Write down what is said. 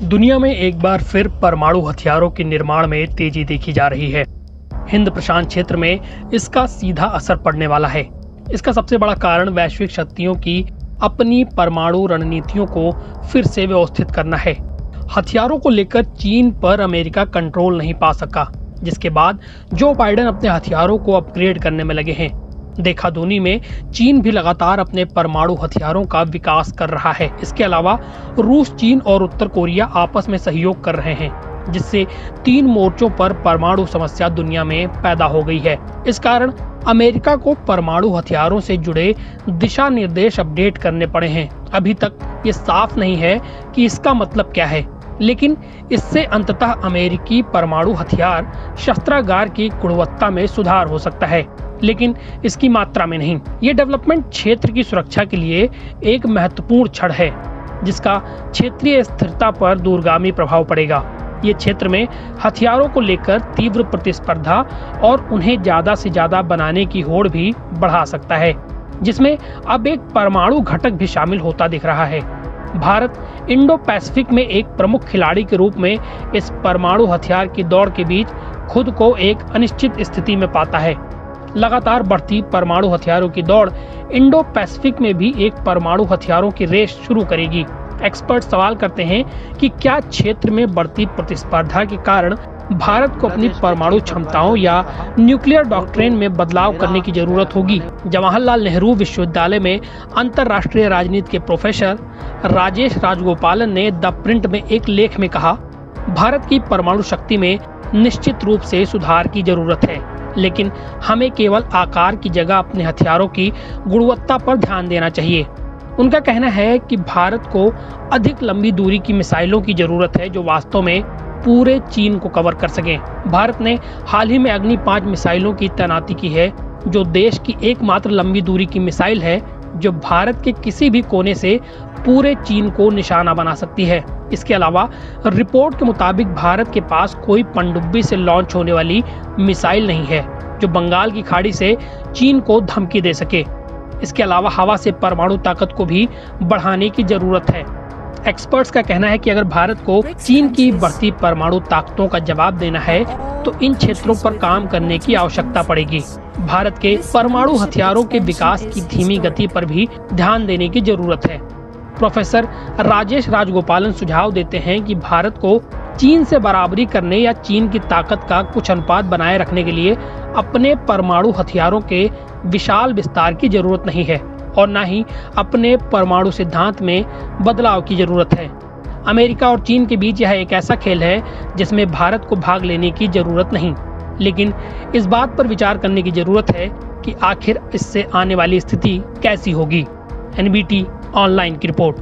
दुनिया में एक बार फिर परमाणु हथियारों के निर्माण में तेजी देखी जा रही है। हिंद प्रशांत क्षेत्र में इसका सीधा असर पड़ने वाला है। इसका सबसे बड़ा कारण वैश्विक शक्तियों की अपनी परमाणु रणनीतियों को फिर से व्यवस्थित करना है। हथियारों को लेकर चीन पर अमेरिका कंट्रोल नहीं पा सका, जिसके बाद जो बाइडेन अपने हथियारों को अपग्रेड करने में लगे हैं। देखा दुनी में चीन भी लगातार अपने परमाणु हथियारों का विकास कर रहा है। इसके अलावा रूस, चीन और उत्तर कोरिया आपस में सहयोग कर रहे हैं, जिससे 3 मोर्चों पर परमाणु समस्या दुनिया में पैदा हो गई है। इस कारण अमेरिका को परमाणु हथियारों से जुड़े दिशा निर्देश अपडेट करने पड़े हैं। अभी तक ये साफ नहीं है कि इसका मतलब क्या है, लेकिन इससे अंततः अमेरिकी परमाणु हथियार शस्त्रागार की गुणवत्ता में सुधार हो सकता है, लेकिन इसकी मात्रा में नहीं। ये डेवलपमेंट क्षेत्र की सुरक्षा के लिए एक महत्वपूर्ण क्षण है, जिसका क्षेत्रीय स्थिरता पर दूरगामी प्रभाव पड़ेगा। ये क्षेत्र में हथियारों को लेकर तीव्र प्रतिस्पर्धा और उन्हें ज्यादा से ज्यादा बनाने की होड़ भी बढ़ा सकता है, जिसमें अब एक परमाणु घटक भी शामिल होता दिख रहा है। भारत इंडो पैसिफिक में एक प्रमुख खिलाड़ी के रूप में इस परमाणु हथियार की दौड़ के बीच खुद को एक अनिश्चित स्थिति में पाता है। लगातार बढ़ती परमाणु हथियारों की दौड़ इंडो पैसिफिक में भी एक परमाणु हथियारों की रेस शुरू करेगी। एक्सपर्ट सवाल करते हैं कि क्या क्षेत्र में बढ़ती प्रतिस्पर्धा के कारण भारत को अपनी परमाणु क्षमताओं या न्यूक्लियर डॉक्ट्रिन में बदलाव करने की जरूरत होगी। जवाहरलाल नेहरू विश्वविद्यालय में अंतर्राष्ट्रीय राजनीति के प्रोफेसर राजेश राजगोपालन ने द प्रिंट में एक लेख में कहा, भारत की परमाणु शक्ति में निश्चित रूप से सुधार की जरूरत है, लेकिन हमें केवल आकार की जगह अपने हथियारों की गुणवत्ता पर ध्यान देना चाहिए। उनका कहना है कि भारत को अधिक लंबी दूरी की मिसाइलों की जरूरत है, जो वास्तव में पूरे चीन को कवर कर सकें। भारत ने हाल ही में अग्नि 5 मिसाइलों की तैनाती की है, जो देश की एकमात्र लंबी दूरी की मिसाइल है जो भारत के किसी भी कोने से पूरे चीन को निशाना बना सकती है। इसके अलावा रिपोर्ट के मुताबिक भारत के पास कोई पनडुब्बी से लॉन्च होने वाली मिसाइल नहीं है जो बंगाल की खाड़ी से चीन को धमकी दे सके। इसके अलावा हवा से परमाणु ताकत को भी बढ़ाने की जरूरत है। एक्सपर्ट्स का कहना है कि अगर भारत को चीन की बढ़ती परमाणु ताकतों का जवाब देना है तो इन क्षेत्रों पर काम करने की आवश्यकता पड़ेगी। भारत के परमाणु हथियारों के विकास की धीमी गति पर भी ध्यान देने की जरूरत है। प्रोफेसर राजेश राजगोपालन सुझाव देते हैं कि भारत को चीन से बराबरी करने या चीन की ताकत का कुछ अनुपात बनाए रखने के लिए अपने परमाणु हथियारों के विशाल विस्तार की जरूरत नहीं है और न ही अपने परमाणु सिद्धांत में बदलाव की जरूरत है। अमेरिका और चीन के बीच यह एक ऐसा खेल है जिसमें भारत को भाग लेने की जरूरत नहीं, लेकिन इस बात पर विचार करने की जरूरत है कि आखिर इससे आने वाली स्थिति कैसी होगी। एनबीटी ऑनलाइन की रिपोर्ट।